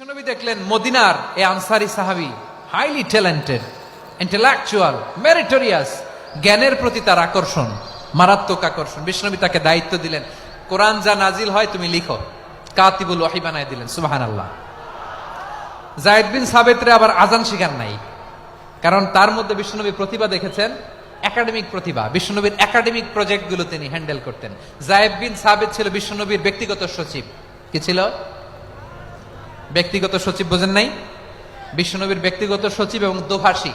নবী দেখলেন মদিনার এই আনসারী সাহাবী হাইলি ট্যালেন্টেড, ইন্টেলেকচুয়াল, মেরিটোরিয়াস, জ্ঞানের প্রতি তার আকর্ষণ, মারাত্মক আকর্ষণ। বিশ্বনবী তাকে দায়িত্ব দিলেন, কোরআন যা নাজিল হয় তুমি লিখো, কাতিবুল ওয়াহি বানায় দিলেন। সুবহানাল্লাহ। যায়েদ বিন সাবিতরে আবার আজান শিখান নাই, কারণ তার মধ্যে বিশ্বনবী প্রতিভা দেখেছেন, একাডেমিক প্রতিভা। বিশ্বনবীর একাডেমিক প্রজেক্টগুলো তিনি হ্যান্ডেল করতেন। যায়েদ বিন সাবিত ছিল বিশ্বনবীর ব্যক্তিগত সচিব। কি ছিল? ব্যক্তিগত সচিব। বোঝেন নাই? বিশ্বনবীর ব্যক্তিগত সচিব এবং দোভাষী।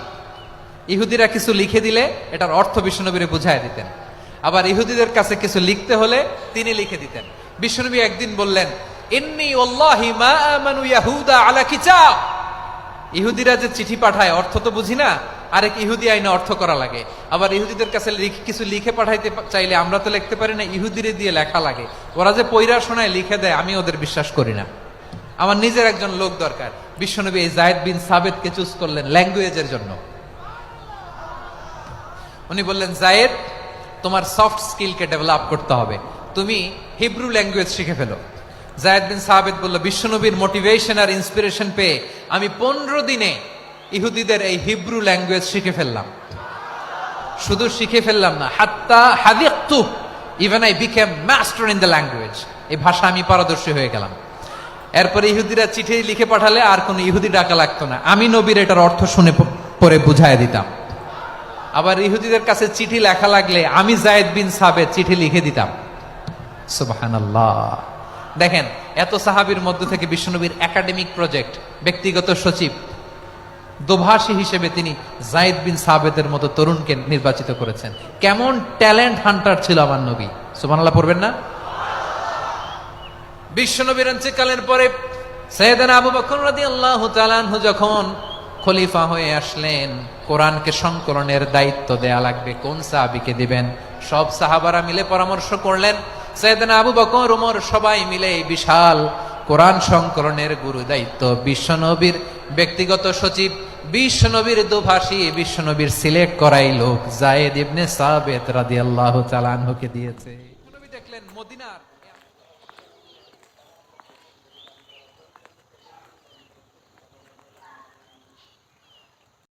ইহুদিরা কিছু লিখে দিলে এটার অর্থ বিশ্বনবীরে বুঝায় দিতেন, আবার ইহুদিদের কাছে কিছু লিখতে হলে তিনি লিখে দিতেন। বিশ্বনবী একদিন বললেন, ইন্নী ওয়াল্লাহি মা আমানু ইয়াহুদা আলা কিতাব। ইহুদিরা যে চিঠি পাঠায় অর্থ তো বুঝি না, আরেক ইহুদি আইনে অর্থ করা লাগে। আবার ইহুদিদের কাছে কিছু লিখে পাঠাইতে চাইলে আমরা তো লিখতে পারি না, ইহুদিরে দিয়ে লেখা লাগে। ওরা যে পয়রা শোনায় লিখে দেয়, আমি ওদের বিশ্বাস করি না। আমার নিজের একজন লোক দরকার। বিশ্বনবী এই যায়েদ বিন সাবিতকে চুজ করলেন ল্যাঙ্গুয়েজের জন্য। উনি বললেন, যায়েদ, তোমার সফট স্কিলকে ডেভেলপ করতে হবে, তুমি হিব্রু ল্যাঙ্গুয়েজ শিখে ফেলো। যায়েদ বিন সাবিত বলল, বিশ্বনবীর মোটিভেশন আর ইন্সপিরেশন পেয়ে আমি 15 দিনে ইহুদিদের এই হিব্রু ল্যাঙ্গুয়েজ শিখে ফেললাম। শুধু শিখে ফেললাম না, হাত্তা হাদিকতু, even I became master in the language. এই ভাষা আমি পারদর্শী হয়ে গেলাম। এরপরে ইহুদিরা চিঠি লিখে পাঠালে আর কোন ইহুদি ডাকা লাগতো না, আমি নবীর এটার অর্থ শুনে পরে বুঝায় দিতাম। আবার ইহুদিদের কাছে চিঠি লেখা লাগলে আমি যায়েদ বিন সাবিত চিঠি লিখে দিতাম। সুবহানাল্লাহ। দেখেন, এত সাহাবীর মধ্য থেকে বিশ্বনবীর একাডেমিক প্রজেক্ট, ব্যক্তিগত সচিব, দোভাষী হিসেবে তিনি যায়েদ বিন সাবিতের মতো তরুণকে নির্বাচিত করেছেন। কেমন ট্যালেন্ট হান্টার ছিল আমার নবী। সুবহানাল্লাহ পড়বেন না? বিশ্বনবীর ইন্তেকালের পরে সাইয়েদনা আবু বকর রাদিয়াল্লাহু তাআলা আনহু যখন খলিফা হয়ে আসলেন, কোরআনকে সংকলনের দায়িত্ব দেয়া লাগবে, কোন সাহাবীকে দিবেন? সব সাহাবারা মিলে পরামর্শ করলেন। সাইয়েদনা আবু বকর, ওমর সবাই মিলে এই বিশাল কোরআন সংকলনের গুরু দায়িত্ব বিশ্বনবীর ব্যক্তিগত সচিব, বিশ্বনবীর দোভাষী, বিশ্বনবীর সিলেক্ট করাই লোক যায়েদ ইবনে সাবিত রাদিয়াল্লাহু তাআলা আনহুকে দিয়েছে। নবী দেখলেন মদিনার